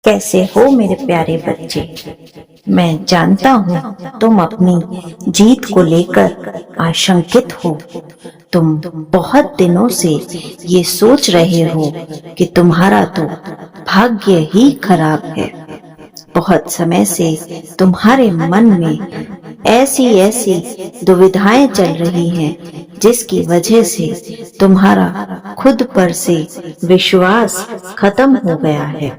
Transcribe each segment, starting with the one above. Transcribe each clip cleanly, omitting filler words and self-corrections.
कैसे हो मेरे प्यारे बच्चे। मैं जानता हूँ तुम अपनी जीत को लेकर आशंकित हो। तुम बहुत दिनों से ये सोच रहे हो कि तुम्हारा तो भाग्य ही खराब है। बहुत समय से तुम्हारे मन में ऐसी ऐसी दुविधाएं चल रही हैं जिसकी वजह से तुम्हारा खुद पर से विश्वास खत्म हो गया है।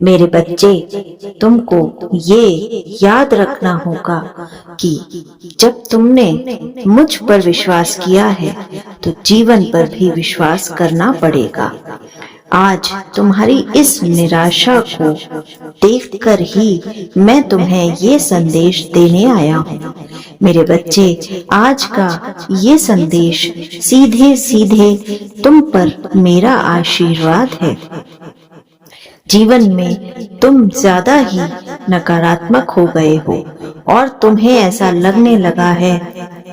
मेरे बच्चे, तुमको ये याद रखना होगा कि जब तुमने मुझ पर विश्वास किया है तो जीवन पर भी विश्वास करना पड़ेगा। आज तुम्हारी इस निराशा को देखकर ही मैं तुम्हें ये संदेश देने आया हूँ। मेरे बच्चे, आज का ये संदेश सीधे सीधे तुम पर मेरा आशीर्वाद है। जीवन में तुम ज्यादा ही नकारात्मक हो गए हो और तुम्हें ऐसा लगने लगा है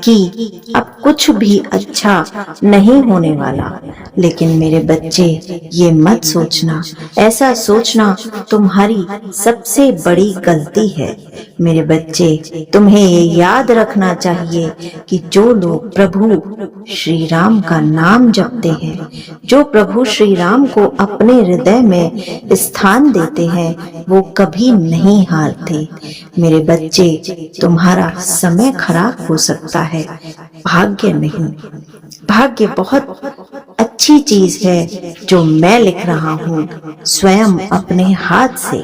कि अब कुछ भी अच्छा नहीं होने वाला। लेकिन मेरे बच्चे, ये मत सोचना। ऐसा सोचना तुम्हारी सबसे बड़ी गलती है। मेरे बच्चे, तुम्हें ये याद रखना चाहिए कि जो लोग प्रभु श्री राम का नाम जपते हैं, जो प्रभु श्री राम को अपने हृदय में स्थान देते हैं, वो कभी नहीं हारते। मेरे बच्चे, तुम्हारा समय खराब हो सकता है, भाग्य नहीं। भाग्य बहुत अच्छी चीज है जो मैं लिख रहा हूँ स्वयं अपने हाथ से।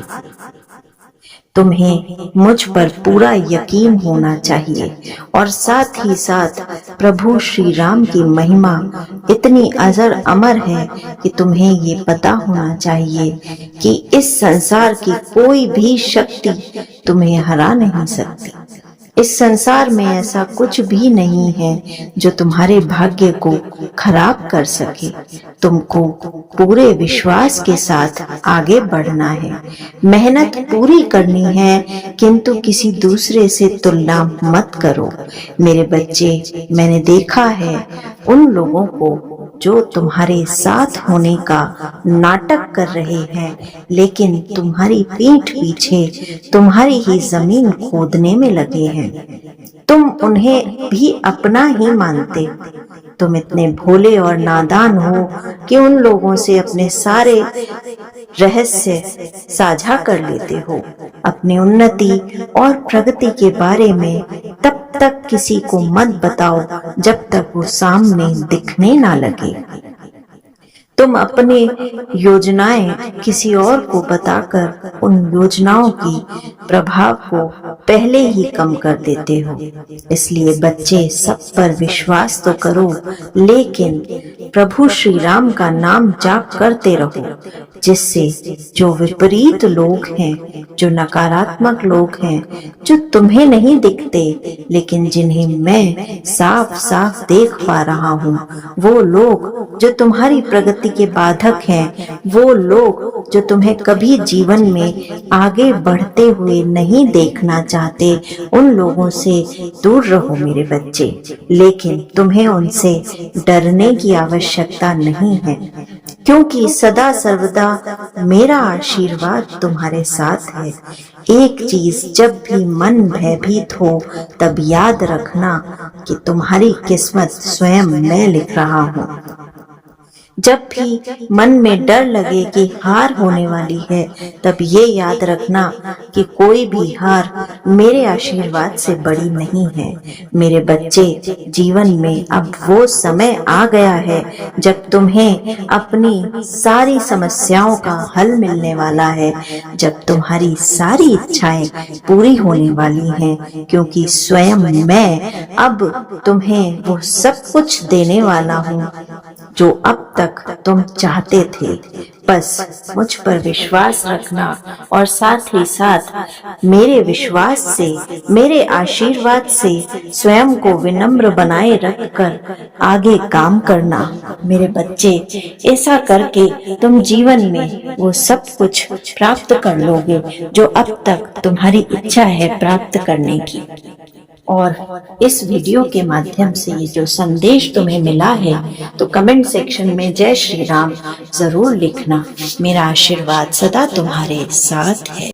तुम्हें मुझ पर पूरा यकीन होना चाहिए और साथ ही साथ प्रभु श्री राम की महिमा इतनी अजर अमर है कि तुम्हें ये पता होना चाहिए कि इस संसार की कोई भी शक्ति तुम्हें हरा नहीं सकती। इस संसार में ऐसा कुछ भी नहीं है जो तुम्हारे भाग्य को खराब कर सके। तुमको पूरे विश्वास के साथ आगे बढ़ना है, मेहनत पूरी करनी है, किंतु किसी दूसरे से तुलना मत करो। मेरे बच्चे, मैंने देखा है उन लोगों को जो तुम्हारे साथ होने का नाटक कर रहे हैं, लेकिन तुम्हारी पीठ पीछे तुम्हारी ही जमीन खोदने में लगे हैं। तुम उन्हें भी अपना ही मानते। तुम इतने भोले और नादान हो कि उन लोगों से अपने सारे रहस्य साझा कर लेते हो। अपनी उन्नति और प्रगति के बारे में तब तक किसी को मत बताओ जब तक वो सामने दिखने ना लगे। तुम अपने योजनाएं किसी और को बताकर उन योजनाओं की प्रभाव को पहले ही कम कर देते हो। इसलिए बच्चे, सब पर विश्वास तो करो, लेकिन प्रभु श्री राम का नाम जाप करते रहो, जिससे जो विपरीत लोग हैं, जो नकारात्मक लोग हैं, जो तुम्हें नहीं दिखते लेकिन जिन्हें मैं साफ साफ देख पा रहा हूँ, वो लोग जो तुम्हारी प्रगति के बाधक हैं, वो लोग जो तुम्हें कभी जीवन में आगे बढ़ते हुए नहीं देखना चाहते, उन लोगों से दूर रहो मेरे बच्चे। लेकिन तुम्हें उनसे डरने की आवश्यकता नहीं है, क्योंकि सदा सर्वदा मेरा आशीर्वाद तुम्हारे साथ है। एक चीज जब भी मन भयभीत हो तब याद रखना कि तुम्हारी किस्मत स्वयं मैं लिख रहा हूँ। जब भी मन में डर लगे कि हार होने वाली है, तब ये याद रखना कि कोई भी हार मेरे आशीर्वाद से बड़ी नहीं है। मेरे बच्चे, जीवन में अब वो समय आ गया है जब तुम्हें अपनी सारी समस्याओं का हल मिलने वाला है, जब तुम्हारी सारी इच्छाएं पूरी होने वाली हैं, क्योंकि स्वयं मैं अब तुम्हें वो सब कुछ देने वाला हूँ जो अब तक तुम चाहते थे। बस मुझ पर विश्वास रखना और साथ ही साथ मेरे विश्वास से, मेरे आशीर्वाद से स्वयं को विनम्र बनाए रखकर आगे काम करना। मेरे बच्चे, ऐसा करके तुम जीवन में वो सब कुछ प्राप्त कर लोगे जो अब तक तुम्हारी इच्छा है प्राप्त करने की। और इस वीडियो के माध्यम से ये जो संदेश तुम्हें मिला है तो कमेंट सेक्शन में जय श्री राम जरूर लिखना। मेरा आशीर्वाद सदा तुम्हारे साथ है।